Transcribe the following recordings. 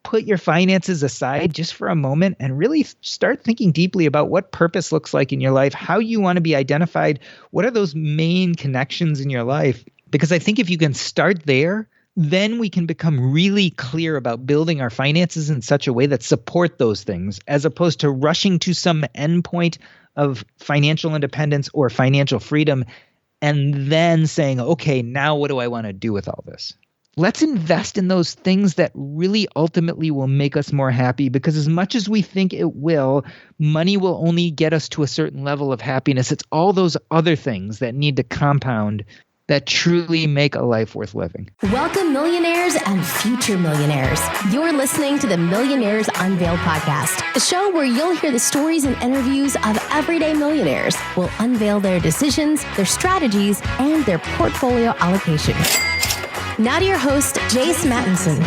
put your finances aside just for a moment and really start thinking deeply about what purpose looks like in your life, how you want to be identified, what are those main connections in your life? Because I think if you can start there, then we can become really clear about building our finances in such a way that support those things, as opposed to rushing to some endpoint of financial independence or financial freedom and then saying, okay, now what do I want to do with all this? Let's invest in those things that really ultimately will make us more happy, because as much as we think it will, money will only get us to a certain level of happiness. It's all those other things that need to compound that truly make a life worth living. Welcome, millionaires and future millionaires. You're listening to the Millionaires Unveiled podcast, a show where you'll hear the stories and interviews of everyday millionaires. We'll unveil their decisions, their strategies, and their portfolio allocation. Now to your host, Jace Mattinson.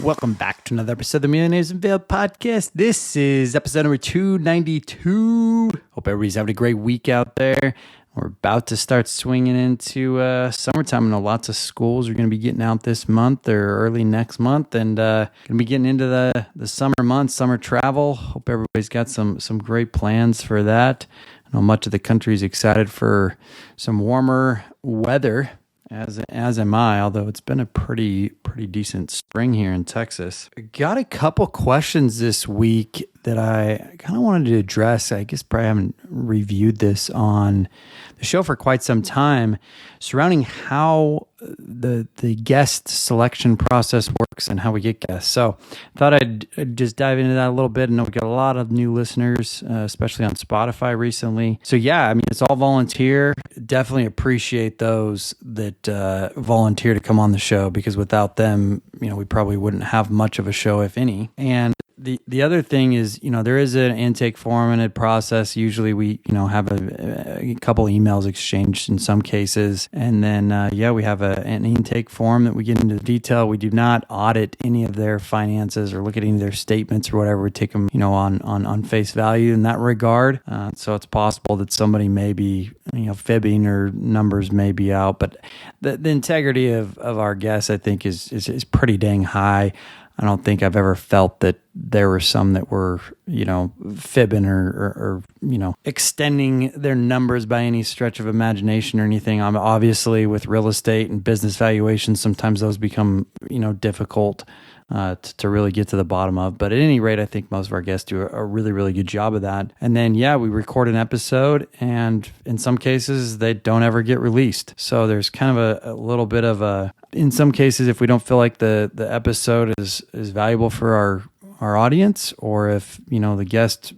Welcome back to another episode of the Millionaires Unveiled podcast. This is episode number 292. Hope everybody's having a great week out there. We're about to start swinging into summertime. I know lots of schools are going to be getting out this month or early next month, and going to be getting into the summer months, summer travel. Hope everybody's got some great plans for that. I know much of the country is excited for some warmer weather, as am I, although it's been a pretty decent spring here in Texas. I got a couple questions this week that I kind of wanted to address. I guess probably haven't reviewed this on the show for quite some time, surrounding how the guest selection process works and how we get guests. So I thought I'd just dive into that a little bit. I know we got a lot of new listeners, especially on Spotify recently. So yeah, I mean, it's all volunteer. Definitely appreciate those that volunteer to come on the show, because without them, we probably wouldn't have much of a show, if any. And the other thing is, there is an intake form and a process. Usually we, have a couple emails exchanged in some cases. And then, we have an intake form that we get into detail. We do not audit any of their finances or look at any of their statements or whatever. We take them, on face value in that regard. So it's possible that somebody may be, fibbing or numbers may be out. But the integrity of our guests, I think, is pretty dang high. I don't think I've ever felt that there were some that were, fibbing or extending their numbers by any stretch of imagination or anything. Obviously, with real estate and business valuations, sometimes those become, difficult to really get to the bottom of. But at any rate, I think most of our guests do a really, really good job of that. And then, we record an episode, and in some cases, they don't ever get released. So there's kind of a little bit of in some cases, if we don't feel like the episode is valuable for our audience, or if, the guest,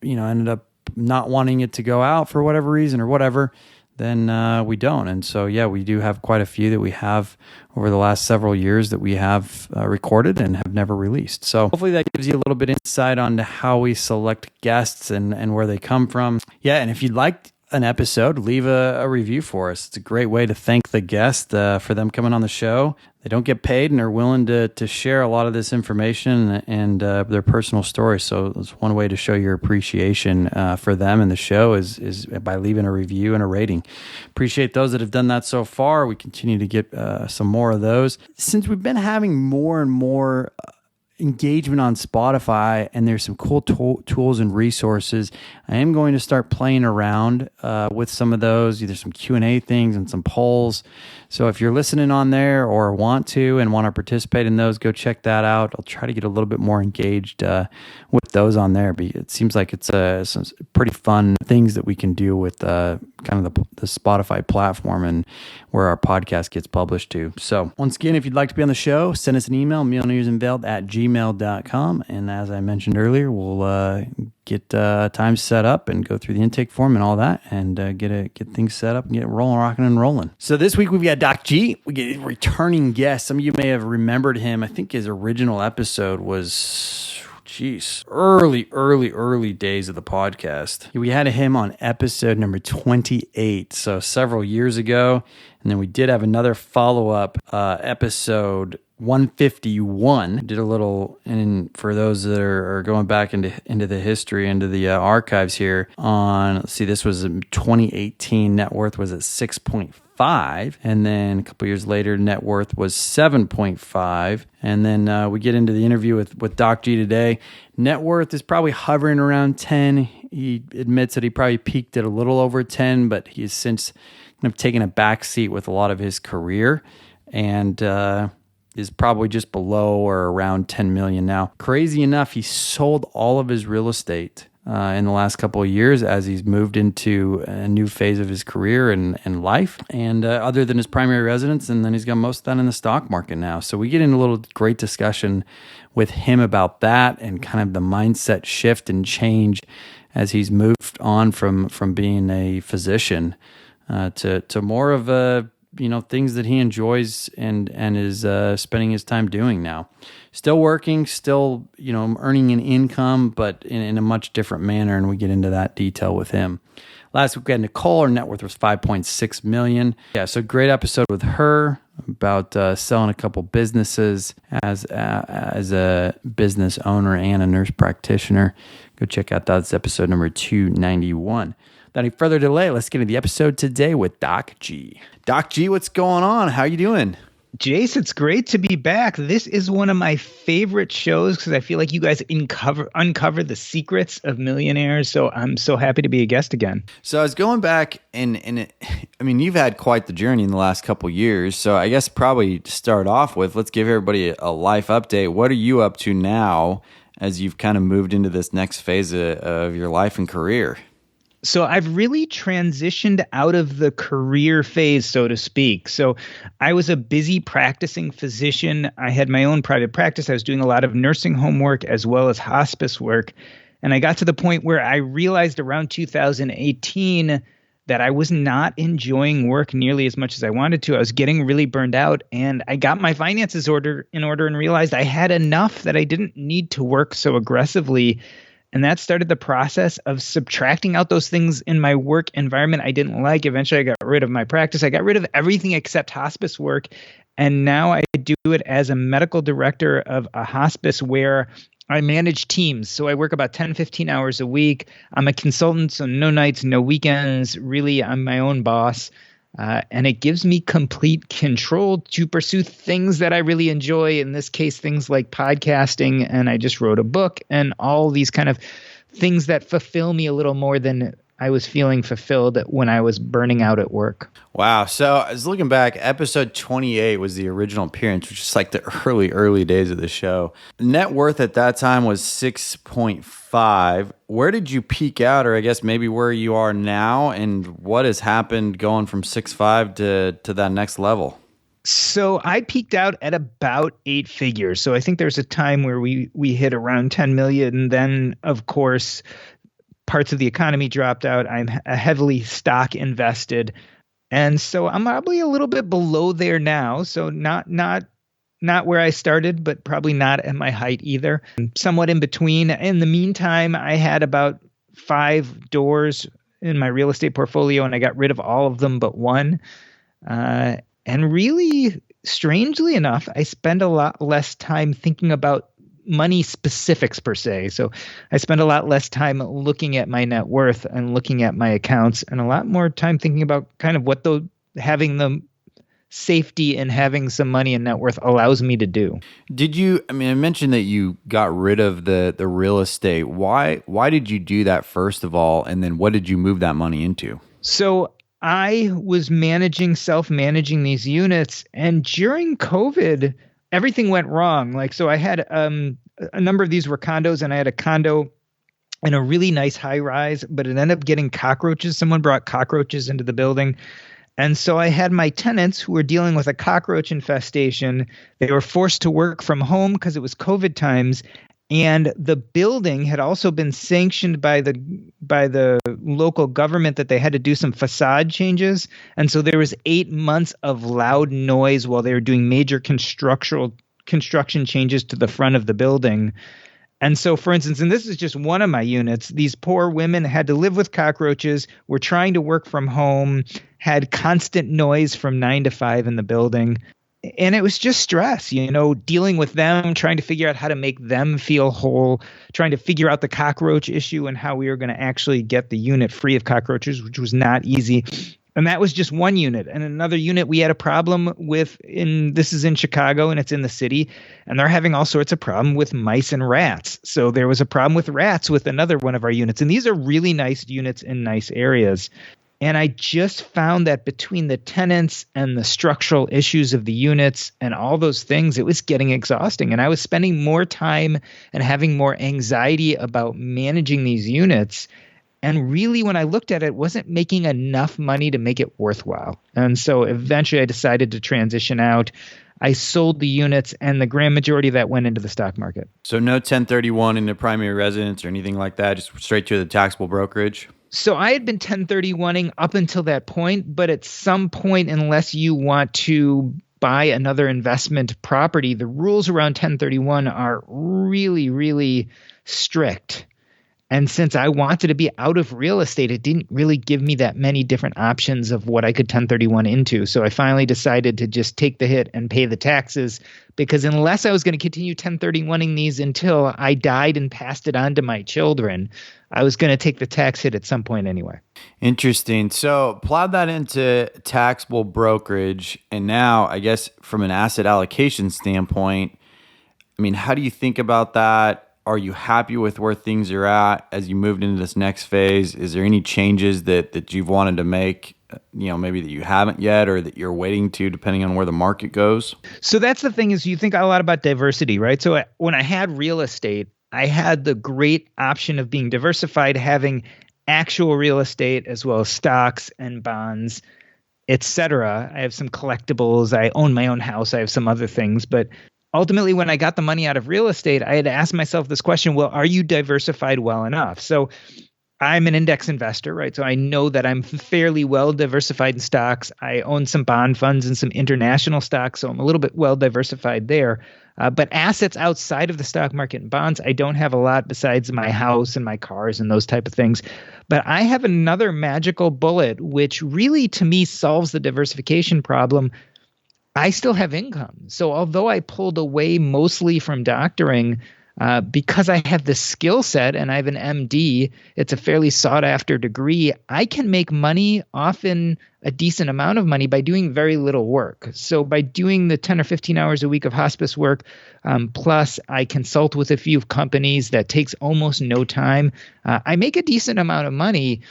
ended up not wanting it to go out for whatever reason or whatever, then we don't. And so, we do have quite a few that we have over the last several years that we have recorded and have never released. So hopefully that gives you a little bit insight on how we select guests and where they come from. Yeah, and if you'd like an episode, leave a review for us. It's a great way to thank the guest for them coming on the show. They don't get paid and are willing to share a lot of this information and their personal stories. So it's one way to show your appreciation for them and the show is by leaving a review and a rating. Appreciate those that have done that so far. We continue to get some more of those. Since we've been having more and more engagement on Spotify, and there's some cool tools and resources, I am going to start playing around with some of those, either some Q&A things and some polls. So if you're listening on there or want to participate in those, go check that out. I'll try to get a little bit more engaged with those on there. But it seems like it's some pretty fun things that we can do with kind of the Spotify platform and where our podcast gets published to. So once again, if you'd like to be on the show, send us an email, millionairesunveiled@gmail.com. And as I mentioned earlier, we'll get time set up and go through the intake form and all that, and get things set up and get rocking and rolling. So this week we've got Doc G. We get a returning guest. Some of you may have remembered him. I think his original episode was, early days of the podcast. We had him on episode number 28, so several years ago. And then we did have another follow-up episode 151. Did a little, and for those that are going back into the history, into the archives here on, let's see, this was in 2018, net worth was at 6.5. And then a couple years later, net worth was 7.5. And then we get into the interview with Doc G today. Net worth is probably hovering around 10. He admits that he probably peaked at a little over 10, but he's since kind of taken a back seat with a lot of his career, and is probably just below or around 10 million now. Crazy enough, he sold all of his real estate in the last couple of years as he's moved into a new phase of his career and life, and other than his primary residence, and then he's got most of that in the stock market now. So we get into a little great discussion with him about that and kind of the mindset shift and change as he's moved on from being a physician to more of a things that he enjoys and is spending his time doing now. Still working, still, earning an income, but in a much different manner. And we get into that detail with him. Last week we had Nicole. Her net worth was $5.6 million. Yeah, so great episode with her about selling a couple businesses as a business owner and a nurse practitioner. Go check out that. That's episode number 291. Without any further delay, let's get into the episode today with Doc G. Doc G, what's going on? How you doing? Jace, it's great to be back. This is one of my favorite shows because I feel like you guys uncover the secrets of millionaires. So I'm so happy to be a guest again. So I was going back you've had quite the journey in the last couple of years. So I guess probably to start off with, let's give everybody a life update. What are you up to now as you've kind of moved into this next phase of your life and career? So I've really transitioned out of the career phase, so to speak. So I was a busy practicing physician. I had my own private practice. I was doing a lot of nursing home work as well as hospice work. And I got to the point where I realized around 2018 that I was not enjoying work nearly as much as I wanted to. I was getting really burned out, and I got my finances in order and realized I had enough that I didn't need to work so aggressively. And that started the process of subtracting out those things in my work environment I didn't like. Eventually, I got rid of my practice. I got rid of everything except hospice work. And now I do it as a medical director of a hospice where I manage teams. So I work about 10, 15 hours a week. I'm a consultant, so no nights, no weekends. Really, I'm my own boss. And it gives me complete control to pursue things that I really enjoy. In this case, things like podcasting. And I just wrote a book and all these kind of things that fulfill me a little more than I was feeling fulfilled when I was burning out at work. Wow. So I was looking back, episode 28 was the original appearance, which is like the early days of the show. Net worth at that time was 6.5. Where did you peak out, or I guess maybe where you are now, and what has happened going from 6.5 to that next level? So I peaked out at about 8 figures. So I think there's a time where we hit around 10 million. And then, of course, parts of the economy dropped out. I'm heavily stock invested. And so I'm probably a little bit below there now. So not where I started, but probably not at my height either. Somewhat in between. In the meantime, I had about 5 doors in my real estate portfolio, and I got rid of all of them but one. And really, strangely enough, I spend a lot less time thinking about money specifics per se. So I spend a lot less time looking at my net worth and looking at my accounts, and a lot more time thinking about kind of what having the safety and having some money and net worth allows me to do. I mentioned that you got rid of the real estate. Why did you do that first of all? And then what did you move that money into? So I was self-managing these units, and during COVID, everything went wrong. So I had a number of these were condos, and I had a condo in a really nice high rise, but it ended up getting cockroaches. Someone brought cockroaches into the building. And so I had my tenants who were dealing with a cockroach infestation. They were forced to work from home because it was COVID times. And the building had also been sanctioned by the local government that they had to do some facade changes. And so there was 8 months of loud noise while they were doing major construction changes to the front of the building. And so, for instance, and this is just one of my units, these poor women had to live with cockroaches, were trying to work from home, had constant noise from 9 to 5 in the building. And it was just stress, dealing with them, trying to figure out how to make them feel whole, trying to figure out the cockroach issue and how we were going to actually get the unit free of cockroaches, which was not easy. And that was just one unit. And another unit we had a problem with this is in Chicago and it's in the city, and they're having all sorts of problem with mice and rats. So there was a problem with rats with another one of our units. And these are really nice units in nice areas. And I just found that between the tenants and the structural issues of the units and all those things, it was getting exhausting. And I was spending more time and having more anxiety about managing these units. And really, when I looked at it, wasn't making enough money to make it worthwhile. And so eventually I decided to transition out. I sold the units, and the grand majority of that went into the stock market. So no 1031 into primary residence or anything like that, just straight to the taxable brokerage? So I had been 1031ing up until that point, but at some point, unless you want to buy another investment property, the rules around 1031 are really, really strict. And since I wanted to be out of real estate, it didn't really give me that many different options of what I could 1031 into. So I finally decided to just take the hit and pay the taxes, because unless I was going to continue 1031ing these until I died and passed it on to my children, I was going to take the tax hit at some point anyway. Interesting. So plowed that into taxable brokerage. And now, I guess from an asset allocation standpoint, I mean, how do you think about that? Are you happy with where things are at as you moved into this next phase? Is there any changes that you've wanted to make, maybe that you haven't yet or that you're waiting to, depending on where the market goes? So that's the thing, is you think a lot about diversity, right? So when I had real estate, I had the great option of being diversified, having actual real estate as well as stocks and bonds, etc. I have some collectibles. I own my own house. I have some other things, but ultimately, when I got the money out of real estate, I had to ask myself this question, well, are you diversified well enough? So I'm an index investor, right? So I know that I'm fairly well diversified in stocks. I own some bond funds and some international stocks, so I'm a little bit well diversified there. But assets outside of the stock market and bonds, I don't have a lot besides my house and my cars and those type of things. But I have another magical bullet, which really, to me, solves the diversification problem. I still have income. So although I pulled away mostly from doctoring, because I have the skill set and I have an MD, it's a fairly sought after degree, I can make money, often a decent amount of money, by doing very little work. So by doing the 10 or 15 hours a week of hospice work, plus I consult with a few companies that takes almost no time, I make a decent amount of money.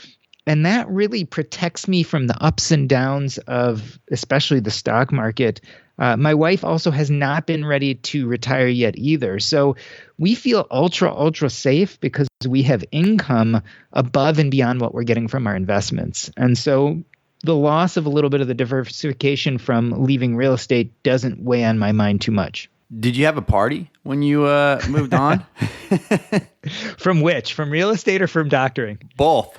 And that really protects me from the ups and downs of especially the stock market. My wife also has not been ready to retire yet either. So we feel ultra safe because we have income above and beyond what we're getting from our investments. And so the loss of a little bit of the diversification from leaving real estate doesn't weigh on my mind too much. Did you have a party when you moved on? From which? From real estate or from doctoring? Both.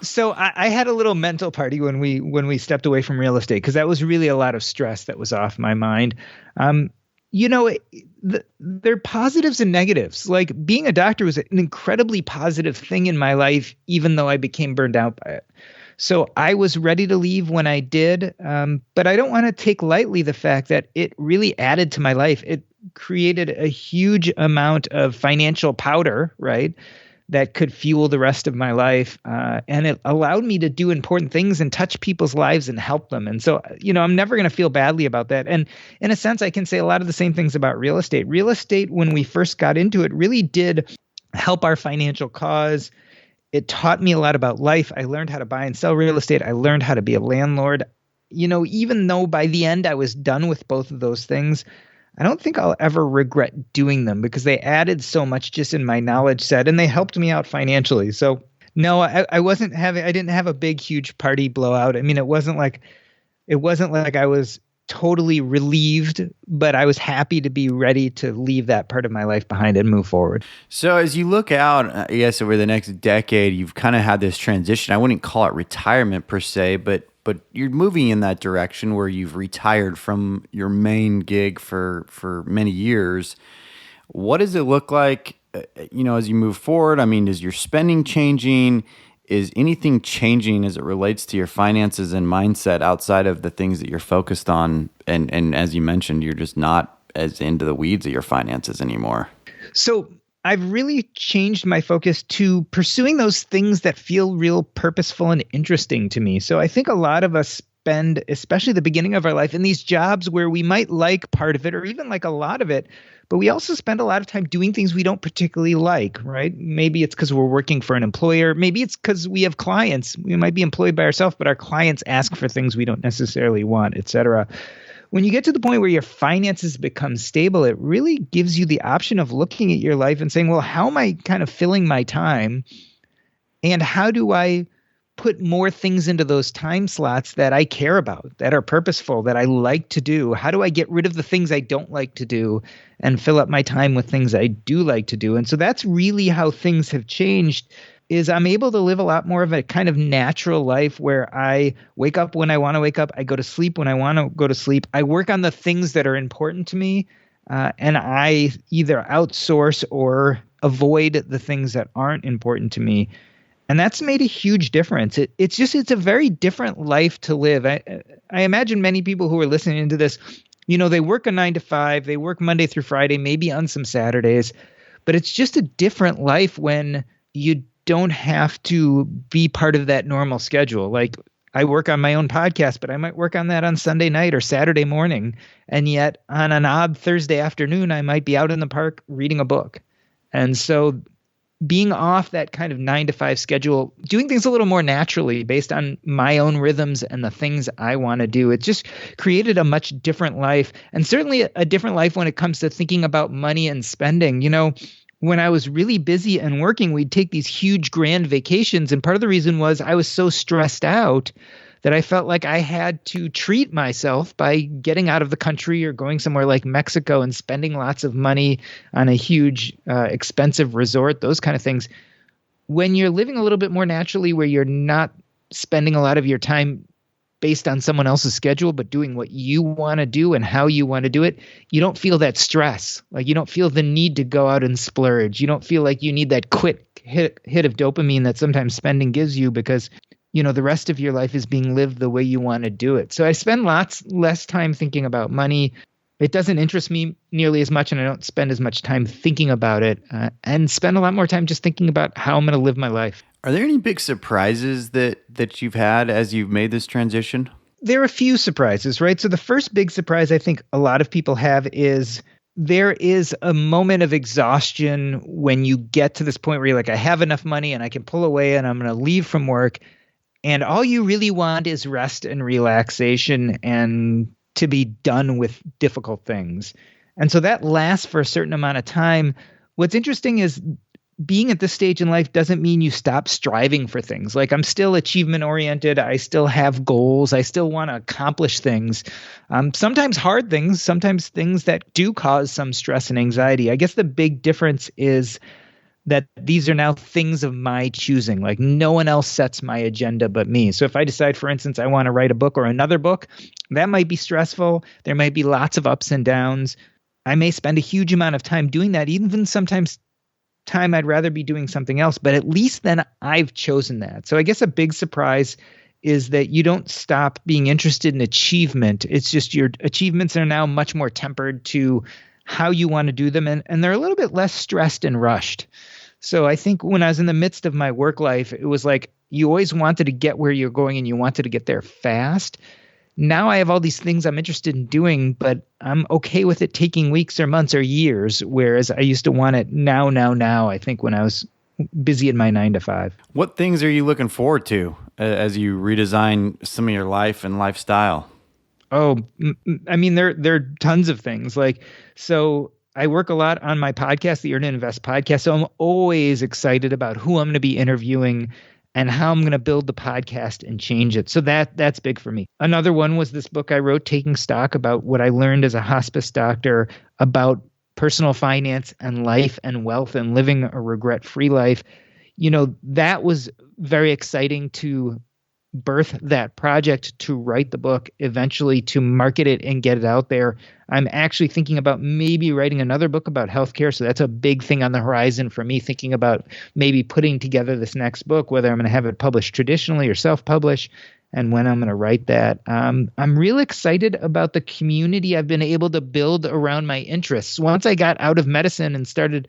So I had a little mental party when we stepped away from real estate, because that was really a lot of stress that was off my mind. There are positives and negatives. Like, being a doctor was an incredibly positive thing in my life, even though I became burned out by it. So I was ready to leave when I did, but I don't want to take lightly the fact that it really added to my life. It created a huge amount of financial powder, right, that could fuel the rest of my life. And it allowed me to do important things and touch people's lives and help them. And so, I'm never going to feel badly about that. And in a sense, I can say a lot of the same things about real estate. Real estate, when we first got into it, really did help our financial cause. It taught me a lot about life. I learned how to buy and sell real estate. I learned how to be a landlord. Even though by the end I was done with both of those things, I don't think I'll ever regret doing them, because they added so much just in my knowledge set, and they helped me out financially. So no, I didn't have a big, huge party blowout. I mean, it wasn't like I was totally relieved, but I was happy to be ready to leave that part of my life behind and move forward. So as you look out, I guess, over the next decade, you've kind of had this transition. I wouldn't call it retirement per se, but you're moving in that direction where you've retired from your main gig for many years. What does it look like, as you move forward? I mean, is your spending changing? is anything changing as it relates to your finances and mindset outside of the things that you're focused on? And as you mentioned, you're just not as into the weeds of your finances anymore. So I've really changed my focus to pursuing those things that feel real purposeful and interesting to me. So I think a lot of us spend, especially the beginning of our life, in these jobs where we might like part of it or even like a lot of it, but we also spend a lot of time doing things we don't particularly like, right? Maybe it's because we're working for an employer. Maybe it's because we have clients. We might be employed by ourselves, but our clients ask for things we don't necessarily want, et cetera. When you get to the point where your finances become stable, it really gives you the option of looking at your life and saying, well, how am I kind of filling my time? And how do I put more things into those time slots that I care about, that are purposeful, that I like to do? How do I get rid of the things I don't like to do and fill up my time with things I do like to do? And so that's really how things have changed, is I'm able to live a lot more of a kind of natural life where I wake up when I want to wake up. I go to sleep when I want to go to sleep. I work on the things that are important to me, and I either outsource or avoid the things that aren't important to me. And that's made a huge difference. It's a very different life to live. I imagine many people who are listening to this, they work a 9 to 5, they work Monday through Friday, maybe on some Saturdays, but it's just a different life when you don't have to be part of that normal schedule. Like, I work on my own podcast, but I might work on that on Sunday night or Saturday morning. And yet on an odd Thursday afternoon, I might be out in the park reading a book. And so being off that kind of 9 to 5 schedule, doing things a little more naturally based on my own rhythms and the things I want to do, it just created a much different life, and certainly a different life when it comes to thinking about money and spending. When I was really busy and working, we'd take these huge grand vacations. And part of the reason was I was so stressed out that I felt like I had to treat myself by getting out of the country or going somewhere like Mexico and spending lots of money on a huge, expensive resort, those kind of things. When you're living a little bit more naturally, where you're not spending a lot of your time based on someone else's schedule, but doing what you want to do and how you want to do it, you don't feel that stress. Like, you don't feel the need to go out and splurge. You don't feel like you need that quick hit of dopamine that sometimes spending gives you, because the rest of your life is being lived the way you want to do it. So I spend lots less time thinking about money. It doesn't interest me nearly as much, and I don't spend as much time thinking about it, and spend a lot more time just thinking about how I'm going to live my life. Are there any big surprises that you've had as you've made this transition? There are a few surprises, right? So the first big surprise I think a lot of people have is there is a moment of exhaustion when you get to this point where you're like, I have enough money and I can pull away and I'm going to leave from work. And all you really want is rest and relaxation and to be done with difficult things. And so that lasts for a certain amount of time. What's interesting is being at this stage in life doesn't mean you stop striving for things. Like, I'm still achievement oriented. I still have goals. I still want to accomplish things. Sometimes hard things, sometimes things that do cause some stress and anxiety. I guess the big difference is that these are now things of my choosing. Like, no one else sets my agenda but me. So if I decide, for instance, I want to write a book or another book, that might be stressful. There might be lots of ups and downs. I may spend a huge amount of time doing that, even sometimes time I'd rather be doing something else, but at least then I've chosen that. So I guess a big surprise is that you don't stop being interested in achievement. It's just your achievements are now much more tempered to how you want to do them, and they're a little bit less stressed and rushed. So I think when I was in the midst of my work life, it was like you always wanted to get where you're going and you wanted to get there fast. Now I have all these things I'm interested in doing, but I'm okay with it taking weeks or months or years, whereas I used to want it now, I think, when I was busy in my 9 to 5. What things are you looking forward to as you redesign some of your life and lifestyle? Oh, I mean, there are tons of things. Like, so I work a lot on my podcast, the Earn and Invest podcast. So I'm always excited about who I'm going to be interviewing and how I'm going to build the podcast and change it. So that's big for me. Another one was this book I wrote, Taking Stock, about what I learned as a hospice doctor about personal finance and life and wealth and living a regret-free life. That was very exciting to birth that project to write the book, eventually to market it and get it out there. I'm actually thinking about maybe writing another book about healthcare. So that's a big thing on the horizon for me, thinking about maybe putting together this next book, whether I'm going to have it published traditionally or self-publish, and when I'm going to write that. I'm real excited about the community I've been able to build around my interests. Once I got out of medicine and started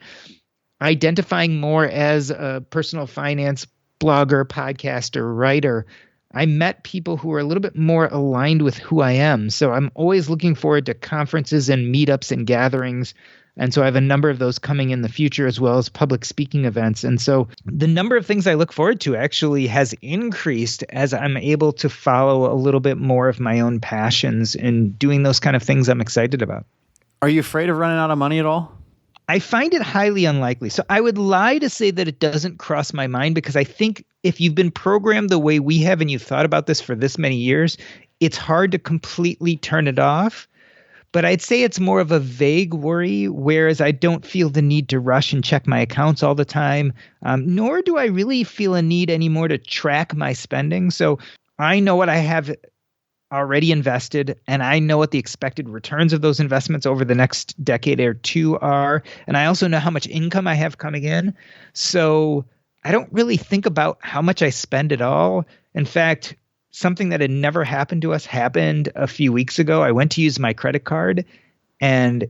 identifying more as a personal finance blogger, podcaster, writer, I met people who are a little bit more aligned with who I am. So I'm always looking forward to conferences and meetups and gatherings. And so I have a number of those coming in the future, as well as public speaking events. And so the number of things I look forward to actually has increased as I'm able to follow a little bit more of my own passions and doing those kind of things I'm excited about. Are you afraid of running out of money at all? I find it highly unlikely. So I would lie to say that it doesn't cross my mind, because I think if you've been programmed the way we have and you've thought about this for this many years, it's hard to completely turn it off. But I'd say it's more of a vague worry, whereas I don't feel the need to rush and check my accounts all the time, nor do I really feel a need anymore to track my spending. So I know what I have already invested, and I know what the expected returns of those investments over the next decade or two are. And I also know how much income I have coming in. So I don't really think about how much I spend at all. In fact, something that had never happened to us happened a few weeks ago. I went to use my credit card and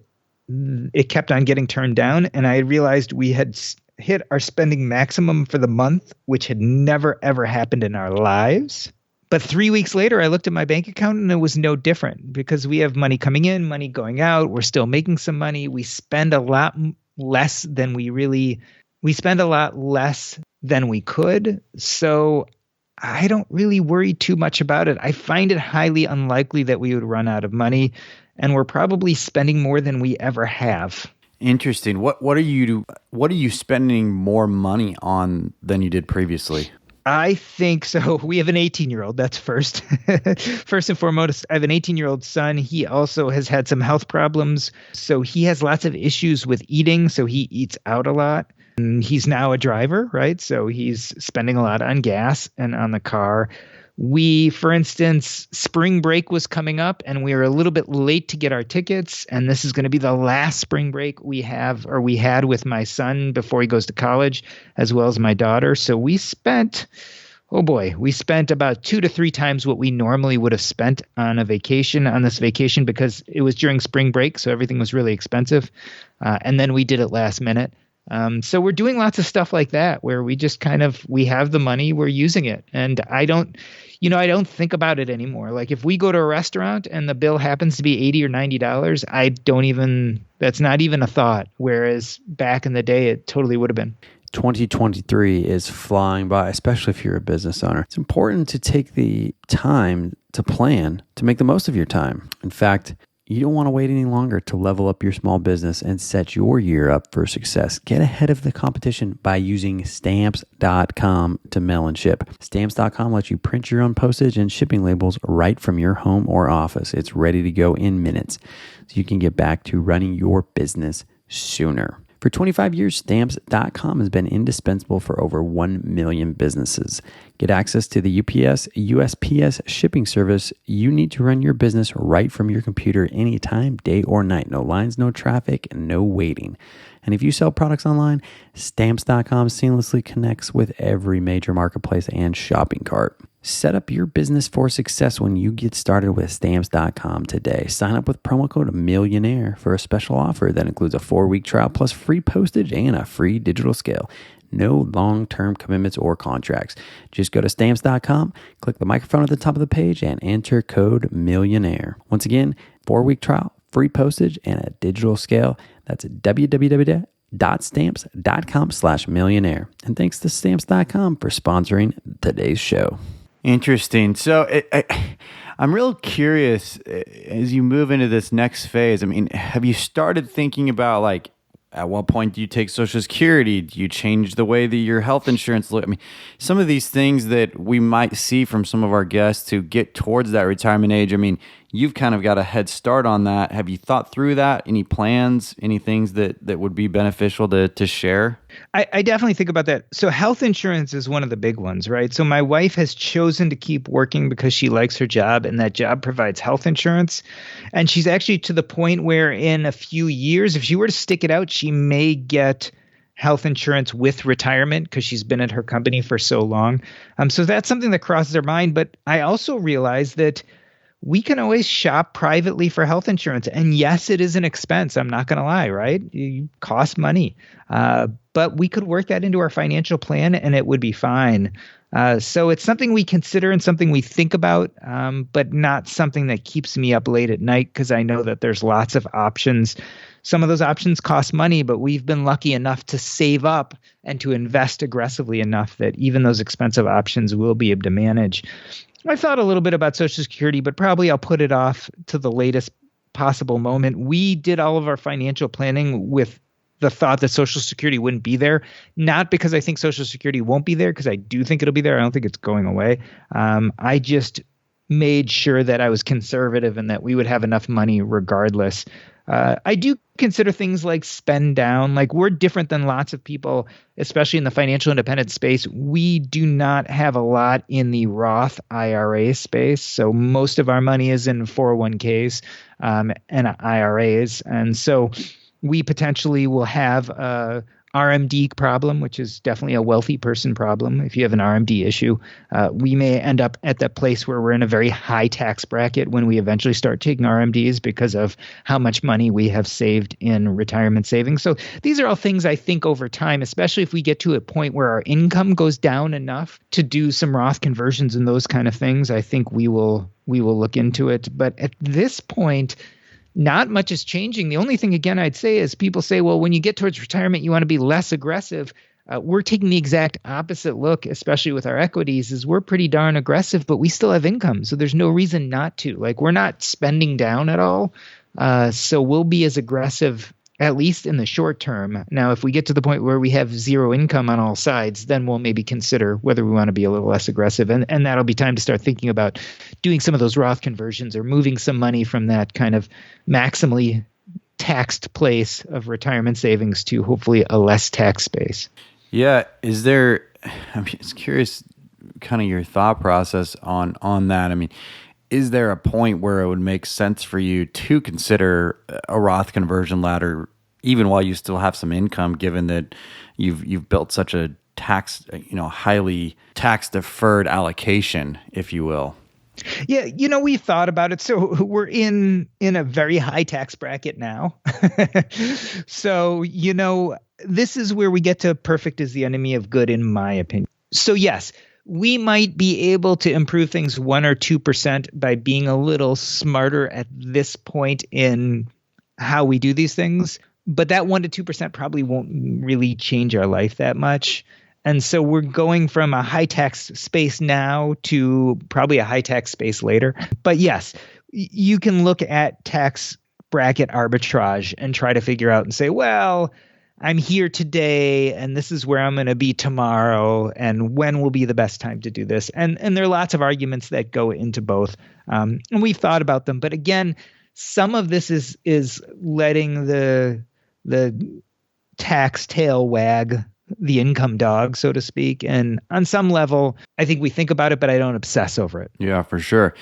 it kept on getting turned down. And I realized we had hit our spending maximum for the month, which had never, ever happened in our lives. But 3 weeks later, I looked at my bank account and it was no different, because we have money coming in, money going out. We're still making some money. We spend a lot less than we spend a lot less than we could. So I don't really worry too much about it. I find it highly unlikely that we would run out of money, and we're probably spending more than we ever have. Interesting. What are you spending more money on than you did previously? I think so. We have an 18-year-old. That's first. First and foremost, I have an 18-year-old son. He also has had some health problems. So he has lots of issues with eating. So he eats out a lot. And he's now a driver, right? So he's spending a lot on gas and on the car. We, for instance, spring break was coming up and we were a little bit late to get our tickets. And this is going to be the last spring break we had with my son before he goes to college, as well as my daughter. So we spent about 2 to 3 times what we normally would have spent on this vacation, because it was during spring break. So everything was really expensive. And then we did it last minute. So we're doing lots of stuff like that, where we just we have the money, we're using it. And I don't think about it anymore. Like if we go to a restaurant and the bill happens to be $80 or $90, that's not even a thought. Whereas back in the day, it totally would have been. 2023 is flying by, especially if you're a business owner. It's important to take the time to plan, to make the most of your time. In fact, you don't want to wait any longer to level up your small business and set your year up for success. Get ahead of the competition by using Stamps.com to mail and ship. Stamps.com lets you print your own postage and shipping labels right from your home or office. It's ready to go in minutes, so you can get back to running your business sooner. For 25 years, Stamps.com has been indispensable for over 1 million businesses. Get access to the UPS, USPS shipping service you need to run your business right from your computer anytime, day or night. No lines, no traffic, and no waiting. And if you sell products online, Stamps.com seamlessly connects with every major marketplace and shopping cart. Set up your business for success when you get started with Stamps.com today. Sign up with promo code Millionaire for a special offer that includes a 4-week trial plus free postage and a free digital scale. No long-term commitments or contracts. Just go to Stamps.com, click the microphone at the top of the page, and enter code Millionaire. Once again, 4-week trial, free postage, and a digital scale. That's www.stamps.com/millionaire. And thanks to Stamps.com for sponsoring today's show. Interesting. So I'm real curious, as you move into this next phase, have you started thinking about at what point do you take Social Security? Do you change the way that your health insurance looks? Some of these things that we might see from some of our guests to get towards that retirement age, you've kind of got a head start on that. Have you thought through that? Any plans, any things that would be beneficial to share? I definitely think about that. So health insurance is one of the big ones, right? So my wife has chosen to keep working because she likes her job, and that job provides health insurance. And she's actually to the point where in a few years, if she were to stick it out, she may get health insurance with retirement because she's been at her company for so long. So that's something that crosses her mind. But I also realize that we can always shop privately for health insurance. And yes, it is an expense. I'm not going to lie, right? It costs money. But we could work that into our financial plan and it would be fine. So it's something we consider and something we think about, but not something that keeps me up late at night because I know that there's lots of options. Some of those options cost money, but we've been lucky enough to save up and to invest aggressively enough that even those expensive options will be able to manage. I thought a little bit about Social Security, but probably I'll put it off to the latest possible moment. We did all of our financial planning with the thought that Social Security wouldn't be there, not because I think Social Security won't be there, because I do think it'll be there. I don't think it's going away. I just made sure that I was conservative and that we would have enough money regardless. I do consider things like spend down. Like we're different than lots of people, especially in the financial independent space. We do not have a lot in the Roth IRA space. So most of our money is in 401ks and IRAs. And so we potentially will have a RMD problem, which is definitely a wealthy person problem. If you have an RMD issue, we may end up at that place where we're in a very high tax bracket when we eventually start taking RMDs because of how much money we have saved in retirement savings. So these are all things I think over time, especially if we get to a point where our income goes down enough to do some Roth conversions and those kind of things, I think we will look into it. But at this point, not much is changing. The only thing, again, I'd say is people say, well, when you get towards retirement, you want to be less aggressive. We're taking the exact opposite look, especially with our equities, is we're pretty darn aggressive, but we still have income. So there's no reason not to. Like we're not spending down at all. So we'll be as aggressive, at least in the short term. Now, if we get to the point where we have zero income on all sides, then we'll maybe consider whether we want to be a little less aggressive. And that'll be time to start thinking about doing some of those Roth conversions or moving some money from that kind of maximally taxed place of retirement savings to hopefully a less tax space. Yeah. I'm just curious kind of your thought process on that. I mean, is there a point where it would make sense for you to consider a Roth conversion ladder, even while you still have some income, given that you've built such a highly tax deferred allocation, if you will? Yeah, we thought about it. So we're in a very high tax bracket now. So, this is where we get to perfect is the enemy of good, in my opinion. So yes, we might be able to improve things 1 or 2% by being a little smarter at this point in how we do these things. But that 1 to 2% probably won't really change our life that much. And so we're going from a high tax space now to probably a high tax space later. But yes, you can look at tax bracket arbitrage and try to figure out and say, well, I'm here today and this is where I'm going to be tomorrow, and when will be the best time to do this? And there are lots of arguments that go into both. And we've thought about them. But again, some of this is letting the tax tail wag the income dog, so to speak. And on some level, I think we think about it, but I don't obsess over it. Yeah, for sure.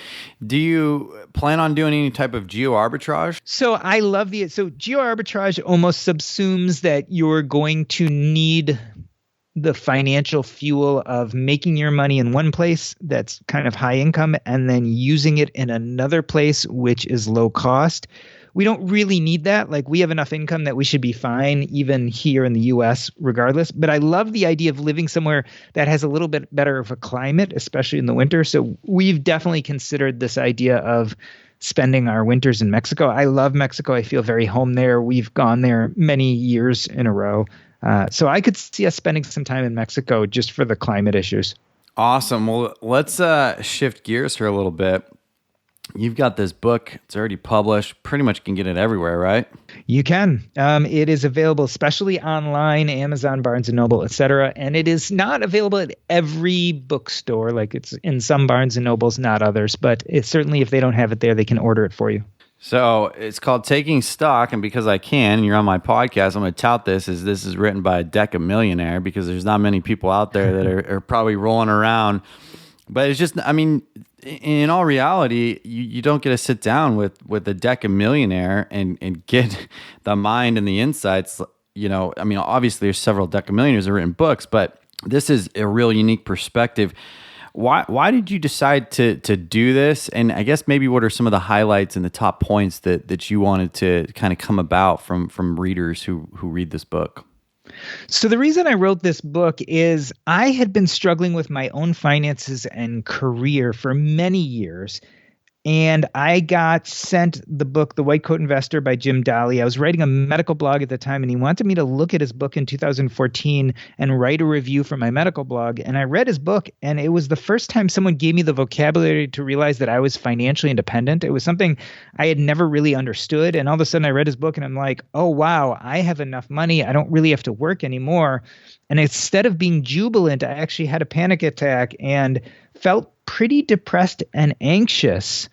Do you plan on doing any type of geo arbitrage? So I love so geo arbitrage almost subsumes that you're going to need the financial fuel of making your money in one place that's kind of high income and then using it in another place, which is low cost. We don't really need that. Like we have enough income that we should be fine even here in the US regardless. But I love the idea of living somewhere that has a little bit better of a climate, especially in the winter. So we've definitely considered this idea of spending our winters in Mexico. I love Mexico. I feel very home there. We've gone there many years in a row. So I could see us spending some time in Mexico just for the climate issues. Awesome. Well, let's shift gears here a little bit. You've got this book. It's already published. Pretty much can get it everywhere, right? You can. It is available especially online, Amazon, Barnes & Noble, etc. And it is not available at every bookstore. Like it's in some Barnes & Nobles, not others. But it's certainly if they don't have it there, they can order it for you. So it's called Taking Stock, and because I can, and you're on my podcast, I'm going to tout this as this is written by a deca-millionaire because there's not many people out there that are probably rolling around. But it's just, I mean, in all reality, you don't get to sit down with a deca-millionaire and get the mind and the insights. I mean, obviously there's several deca-millionaires that have written books, but this is a real unique perspective. Why did you decide to do this? And I guess maybe what are some of the highlights and the top points that you wanted to kind of come about from readers who read this book? So the reason I wrote this book is I had been struggling with my own finances and career for many years. And I got sent the book, The White Coat Investor by Jim Daly. I was writing a medical blog at the time, and he wanted me to look at his book in 2014 and write a review for my medical blog. And I read his book, and it was the first time someone gave me the vocabulary to realize that I was financially independent. It was something I had never really understood. And all of a sudden I read his book, and I'm like, oh, wow, I have enough money. I don't really have to work anymore. And instead of being jubilant, I actually had a panic attack and felt pretty depressed and anxious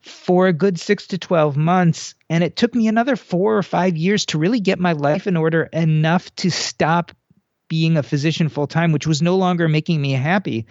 for a good 6 to 12 months. And it took me another 4 or 5 years to really get my life in order enough to stop being a physician full time, which was no longer making me happy.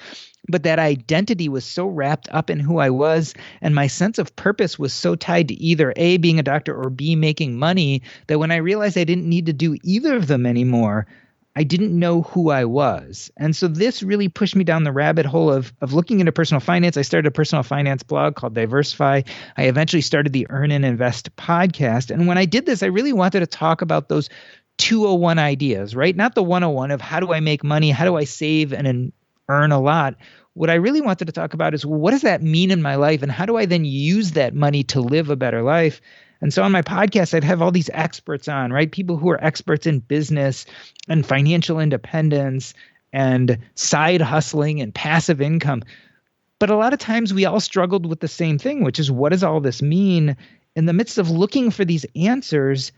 But that identity was so wrapped up in who I was, and my sense of purpose was so tied to either A, being a doctor, or B, making money, that when I realized I didn't need to do either of them anymore, I didn't know who I was. And so this really pushed me down the rabbit hole of looking into personal finance. I started a personal finance blog called Diversify. I eventually started the Earn and Invest podcast. And when I did this, I really wanted to talk about those 201 ideas, right? Not the 101 of how do I make money? How do I save and earn a lot? What I really wanted to talk about is, well, what does that mean in my life? And how do I then use that money to live a better life? And so on my podcast, I'd have all these experts on, right? People who are experts in business and financial independence and side hustling and passive income. But a lot of times we all struggled with the same thing, which is, what does all this mean? In the midst of looking for these answers,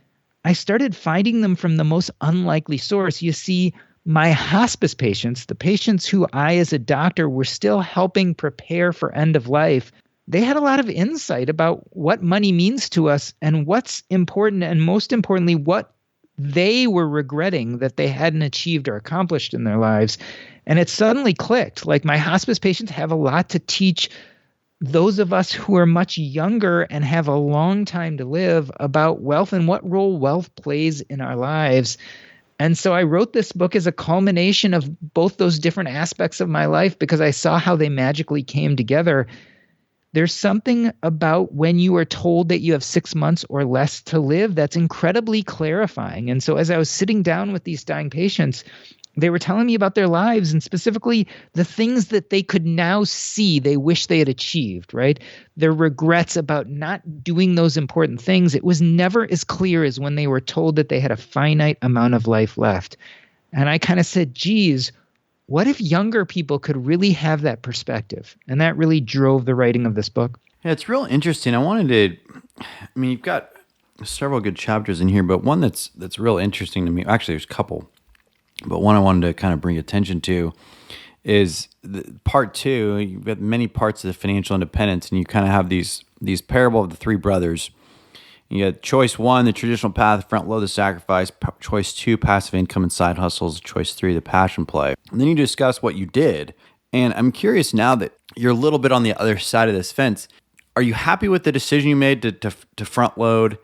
I started finding them from the most unlikely source. You see, my hospice patients, the patients who I as a doctor were still helping prepare for end of life, they had a lot of insight about what money means to us and what's important, and most importantly, what they were regretting that they hadn't achieved or accomplished in their lives. And it suddenly clicked. Like, my hospice patients have a lot to teach those of us who are much younger and have a long time to live about wealth and what role wealth plays in our lives. And so I wrote this book as a culmination of both those different aspects of my life, because I saw how they magically came together. There's something about when you are told that you have 6 months or less to live that's incredibly clarifying. And so as I was sitting down with these dying patients, they were telling me about their lives, and specifically the things that they could now see they wish they had achieved, right? Their regrets about not doing those important things. It was never as clear as when they were told that they had a finite amount of life left. And I kind of said, geez, what if younger people could really have that perspective? And that really drove the writing of this book. Yeah, it's real interesting. You've got several good chapters in here, but one that's real interesting to me, actually there's a couple, but one I wanted to kind of bring attention to is part 2. You've got many parts of the financial independence, and you kind of have these parable of the 3 brothers. You got choice 1, the traditional path, front load the sacrifice. Choice 2, passive income and side hustles. Choice 3, the passion play. And then you discuss what you did. And I'm curious, now that you're a little bit on the other side of this fence, are you happy with the decision you made to front load?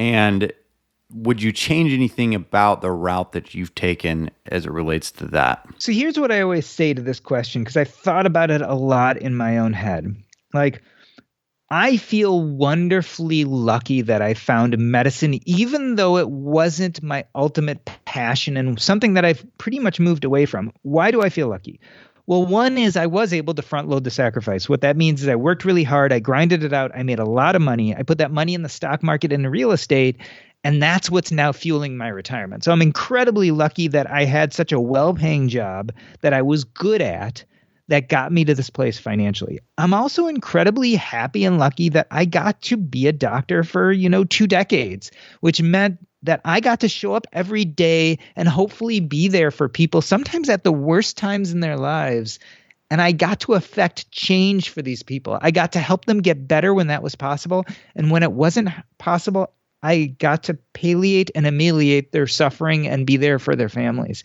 And would you change anything about the route that you've taken as it relates to that? So here's what I always say to this question, because I've thought about it a lot in my own head. Like, I feel wonderfully lucky that I found medicine, even though it wasn't my ultimate passion and something that I've pretty much moved away from. Why do I feel lucky? Well, one is I was able to front load the sacrifice. What that means is I worked really hard. I grinded it out. I made a lot of money. I put that money in the stock market and real estate, and that's what's now fueling my retirement. So I'm incredibly lucky that I had such a well-paying job that I was good at that got me to this place financially. I'm also incredibly happy and lucky that I got to be a doctor for, 2 decades, which meant that I got to show up every day and hopefully be there for people, sometimes at the worst times in their lives, And I got to affect change for these people. I got to help them get better when that was possible. And when it wasn't possible, I got to palliate and ameliorate their suffering and be there for their families.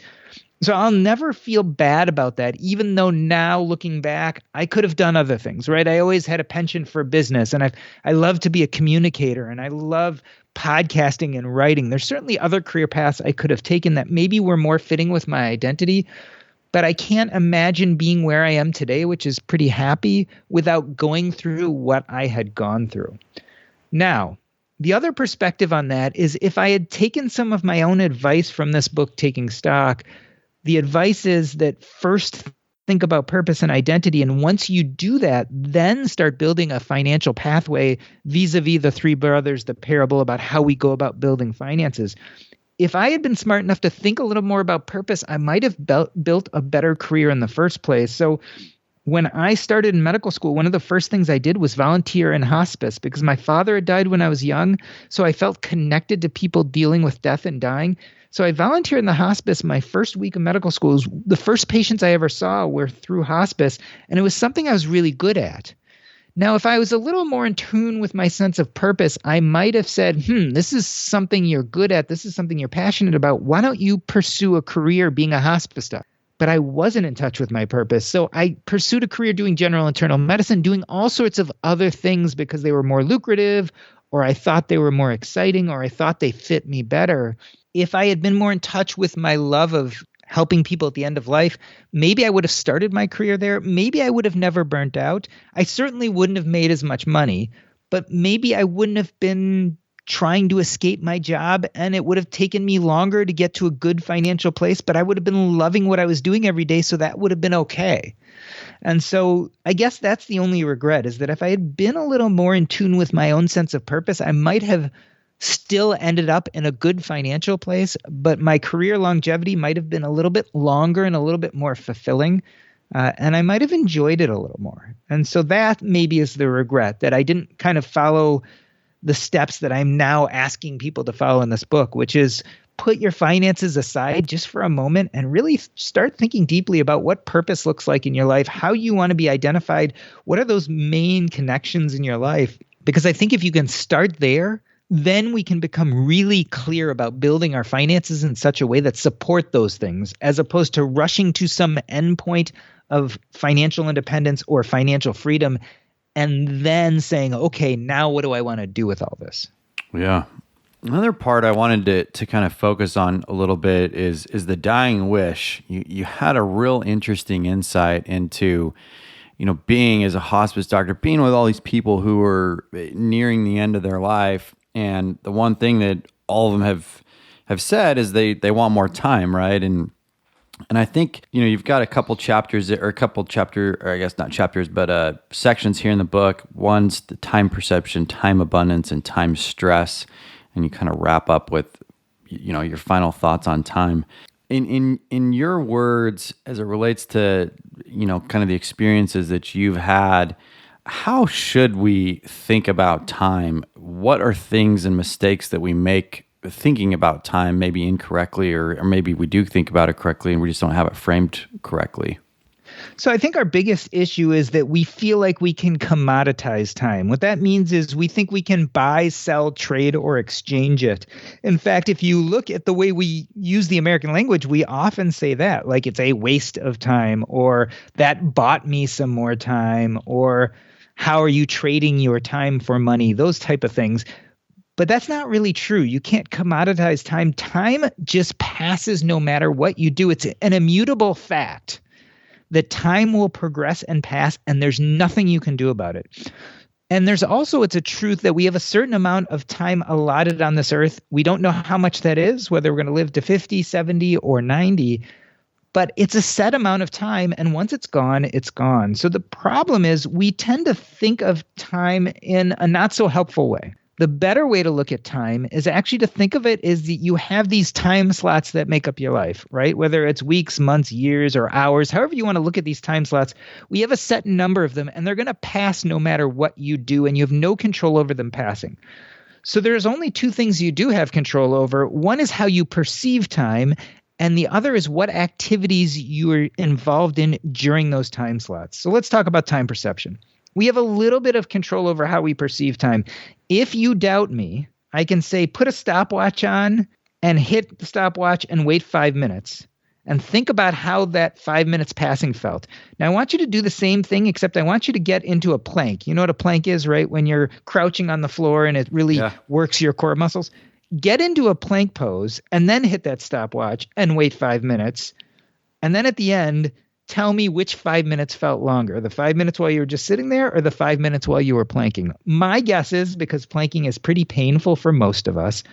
So I'll never feel bad about that, even though now looking back, I could have done other things, right? I always had a penchant for business, and I love to be a communicator, and I love podcasting and writing. There's certainly other career paths I could have taken that maybe were more fitting with my identity, but I can't imagine being where I am today, which is pretty happy, without going through what I had gone through. Now, the other perspective on that is if I had taken some of my own advice from this book, Taking Stock, the advice is that first think about purpose and identity. And once you do that, then start building a financial pathway vis-a-vis the three brothers, the parable about how we go about building finances. If I had been smart enough to think a little more about purpose, I might have built a better career in the first place. So when I started in medical school, one of the first things I did was volunteer in hospice because my father had died when I was young. So I felt connected to people dealing with death and dying. So I volunteered in the hospice my first week of medical school. The first patients I ever saw were through hospice, and it was something I was really good at. Now, if I was a little more in tune with my sense of purpose, I might have said, this is something you're good at. This is something you're passionate about. Why don't you pursue a career being a hospice doctor? But I wasn't in touch with my purpose. So I pursued a career doing general internal medicine, doing all sorts of other things because they were more lucrative, or I thought they were more exciting, or I thought they fit me better. If I had been more in touch with my love of helping people at the end of life, maybe I would have started my career there. Maybe I would have never burnt out. I certainly wouldn't have made as much money, but maybe I wouldn't have been trying to escape my job, and it would have taken me longer to get to a good financial place, but I would have been loving what I was doing every day, so that would have been okay. And so I guess that's the only regret, is that if I had been a little more in tune with my own sense of purpose, I might have still ended up in a good financial place, but my career longevity might have been a little bit longer and a little bit more fulfilling, and I might have enjoyed it a little more. And so that maybe is the regret, that I didn't kind of follow the steps that I'm now asking people to follow in this book, which is put your finances aside just for a moment and really start thinking deeply about what purpose looks like in your life, how you want to be identified, what are those main connections in your life. Because I think if you can start there, then we can become really clear about building our finances in such a way that support those things, as opposed to rushing to some endpoint of financial independence or financial freedom and then saying, okay, now what do I want to do with all this? Yeah. Another part I wanted to kind of focus on a little bit is the dying wish. You had a real interesting insight into, being as a hospice doctor, being with all these people who are nearing the end of their life. And the one thing that all of them have said is they want more time, right? And I think, you've got a couple chapters, or I guess not chapters, but sections here in the book. One's the time perception, time abundance, and time stress. And you kind of wrap up with, your final thoughts on time. In your words, as it relates to, kind of the experiences that you've had, how should we think about time? What are things and mistakes that we make thinking about time, maybe incorrectly, or maybe we do think about it correctly and we just don't have it framed correctly? So I think our biggest issue is that we feel like we can commoditize time. What that means is we think we can buy, sell, trade, or exchange it. In fact, if you look at the way we use the American language, we often say that, like it's a waste of time, or that bought me some more time, or how are you trading your time for money, those type of things. But that's not really true. You can't commoditize time. Time just passes no matter what you do. It's an immutable fact that time will progress and pass, and there's nothing you can do about it. And there's also, it's a truth that we have a certain amount of time allotted on this earth. We don't know how much that is, whether we're going to live to 50, 70, or 90, but it's a set amount of time, and once it's gone, it's gone. So the problem is we tend to think of time in a not so helpful way. The better way to look at time is actually to think of it as that you have these time slots that make up your life, right? Whether it's weeks, months, years, or hours, however you want to look at these time slots, we have a set number of them, and they're going to pass no matter what you do, and you have no control over them passing. So there's only two things you do have control over. One is how you perceive time, And the other is what activities you are involved in during those time slots. So let's talk about time perception. We have a little bit of control over how we perceive time. If you doubt me, I can say put a stopwatch on and hit the stopwatch and wait 5 minutes. And think about how that 5 minutes passing felt. Now, I want you to do the same thing, except I want you to get into a plank. You know what a plank is, right? When you're crouching on the floor and it really works your core muscles. Get into a plank pose and then hit that stopwatch and wait 5 minutes. And then at the end, tell me which 5 minutes felt longer, the 5 minutes while you were just sitting there or the 5 minutes while you were planking. My guess is, because planking is pretty painful for most of us,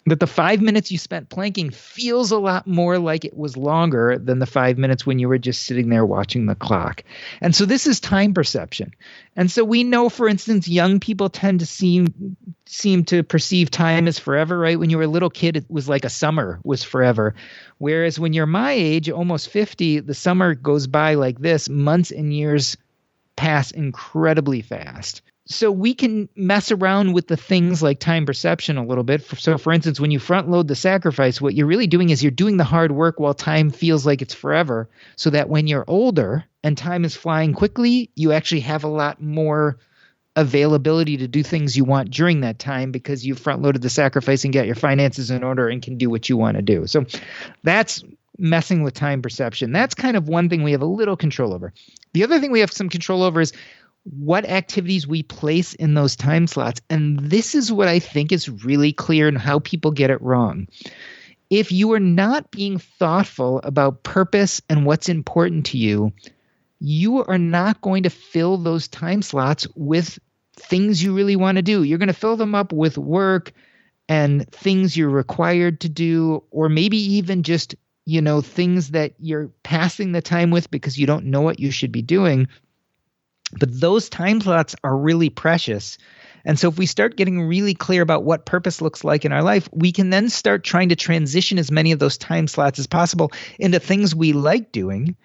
that the 5 minutes you spent planking feels a lot more like it was longer than the 5 minutes when you were just sitting there watching the clock. And so this is time perception. And so we know, for instance, young people tend to seem to perceive time as forever, right? When you were a little kid, it was like a summer was forever. Whereas when you're my age, almost 50, the summer goes by like this. Months and years pass incredibly fast. So we can mess around with the things like time perception a little bit. So for instance, when you front load the sacrifice, what you're really doing is you're doing the hard work while time feels like it's forever, so that when you're older and time is flying quickly, you actually have a lot more availability to do things you want during that time because you front loaded the sacrifice and got your finances in order and can do what you want to do. So that's messing with time perception. That's kind of one thing we have a little control over. The other thing we have some control over is what activities we place in those time slots. And this is what I think is really clear and how people get it wrong. If you are not being thoughtful about purpose and what's important to you, you are not going to fill those time slots with things you really want to do. You're going to fill them up with work and things you're required to do, or maybe even just, things that you're passing the time with because you don't know what you should be doing. But those time slots are really precious. And so if we start getting really clear about what purpose looks like in our life, we can then start trying to transition as many of those time slots as possible into things we like doing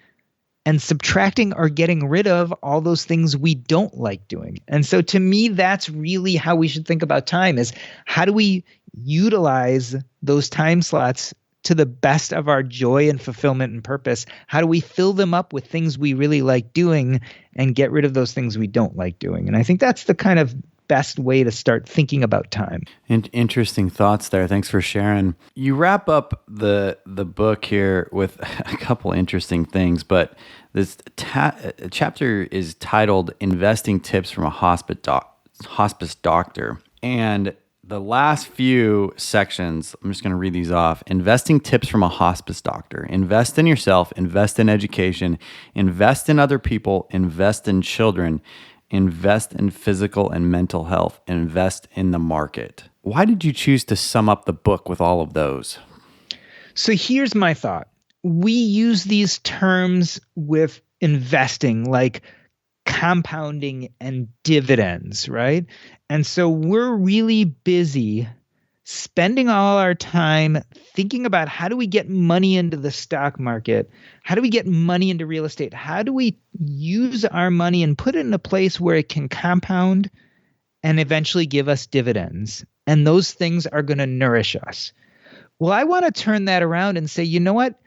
and subtracting or getting rid of all those things we don't like doing. And so to me, that's really how we should think about time, is how do we utilize those time slots to the best of our joy and fulfillment and purpose? How do we fill them up with things we really like doing and get rid of those things we don't like doing? And I think that's the kind of best way to start thinking about time. Interesting thoughts there. Thanks for sharing. You wrap up the book here with a couple interesting things, but this chapter is titled Investing Tips from a Hospice Doctor. And the last few sections, I'm just going to read these off. Investing tips from a hospice doctor. Invest in yourself, invest in education, invest in other people, invest in children, invest in physical and mental health, invest in the market. Why did you choose to sum up the book with all of those? So here's my thought. We use these terms with investing, like compounding and dividends, right? And so we're really busy spending all our time thinking about how do we get money into the stock market? How do we get money into real estate? How do we use our money and put it in a place where it can compound and eventually give us dividends? And those things are going to nourish us. Well, I want to turn that around and say, you know what?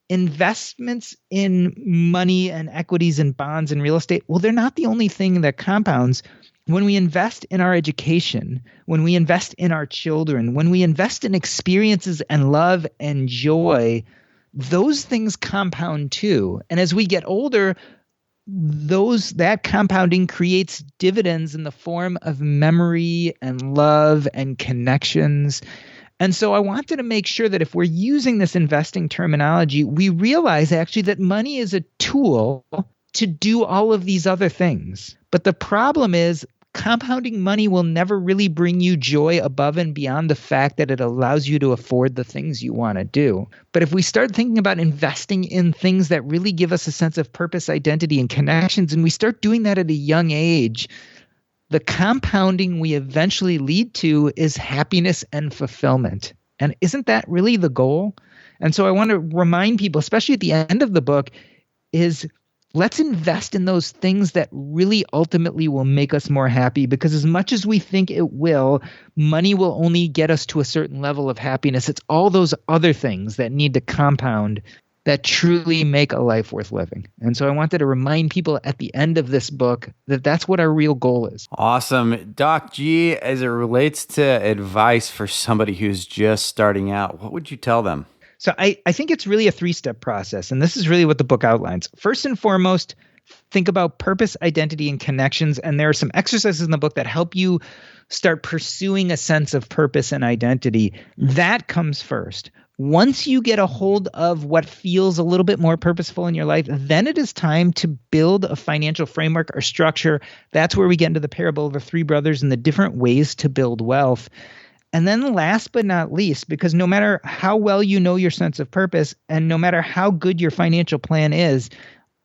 Investments in money and equities and bonds and real estate, well, they're not the only thing that compounds. When we invest in our education, when we invest in our children, when we invest in experiences and love and joy, those things compound too. And as we get older, that compounding creates dividends in the form of memory and love and connections. And so I wanted to make sure that if we're using this investing terminology, we realize actually that money is a tool to do all of these other things. But the problem is compounding money will never really bring you joy above and beyond the fact that it allows you to afford the things you want to do. But if we start thinking about investing in things that really give us a sense of purpose, identity, and connections, and we start doing that at a young age, the compounding we eventually lead to is happiness and fulfillment. And isn't that really the goal? And so I want to remind people, especially at the end of the book, is let's invest in those things that really ultimately will make us more happy, because as much as we think it will, money will only get us to a certain level of happiness. It's all those other things that need to compound that truly make a life worth living. And so I wanted to remind people at the end of this book that that's what our real goal is. Awesome. Doc G, as it relates to advice for somebody who's just starting out, what would you tell them? So I think it's really a 3-step process, and this is really what the book outlines. First and foremost, think about purpose, identity, and connections. And there are some exercises in the book that help you start pursuing a sense of purpose and identity. That comes first. Once you get a hold of what feels a little bit more purposeful in your life, then it is time to build a financial framework or structure. That's where we get into the parable of the 3 brothers and the different ways to build wealth. And then last but not least, because no matter how well you know your sense of purpose and no matter how good your financial plan is,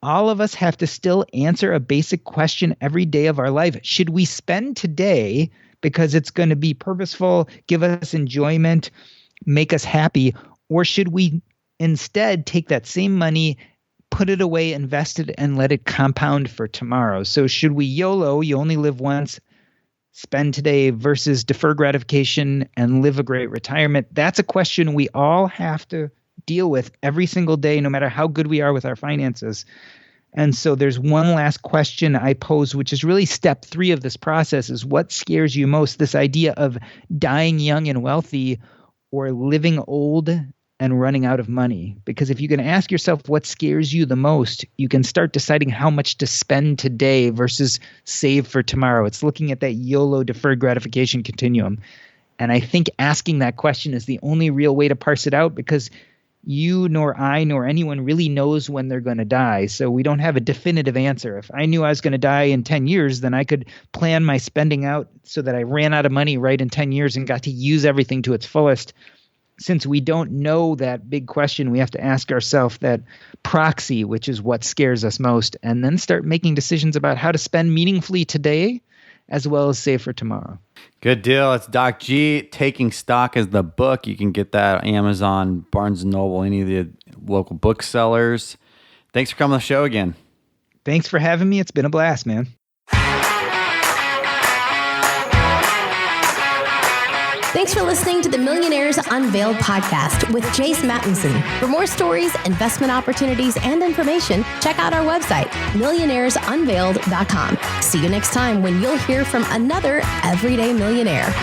all of us have to still answer a basic question every day of our life. Should we spend today because it's going to be purposeful, give us enjoyment, make us happy, or should we instead take that same money, put it away, invest it, and let it compound for tomorrow? So should we YOLO, you only live once, spend today, versus defer gratification and live a great retirement? That's a question we all have to deal with every single day, no matter how good we are with our finances. And so there's one last question I pose, which is really step 3 of this process, is what scares you most? This idea of dying young and wealthy or living old and running out of money. Because if you can ask yourself what scares you the most, you can start deciding how much to spend today versus save for tomorrow. It's looking at that YOLO deferred gratification continuum. And I think asking that question is the only real way to parse it out, because you nor I nor anyone really knows when they're going to die. So we don't have a definitive answer. If I knew I was going to die in 10 years, then I could plan my spending out so that I ran out of money right in 10 years and got to use everything to its fullest. Since we don't know that big question, we have to ask ourselves that proxy, which is what scares us most, and then start making decisions about how to spend meaningfully today as well as save for tomorrow. Good deal. It's Doc G. Taking Stock is the book. You can get that on Amazon, Barnes & Noble, any of the local booksellers. Thanks for coming on the show again. Thanks for having me. It's been a blast, man. Thanks for listening to the Millionaires Unveiled podcast with Jace Mattinson. For more stories, investment opportunities, and information, check out our website, millionairesunveiled.com. See you next time when you'll hear from another everyday millionaire.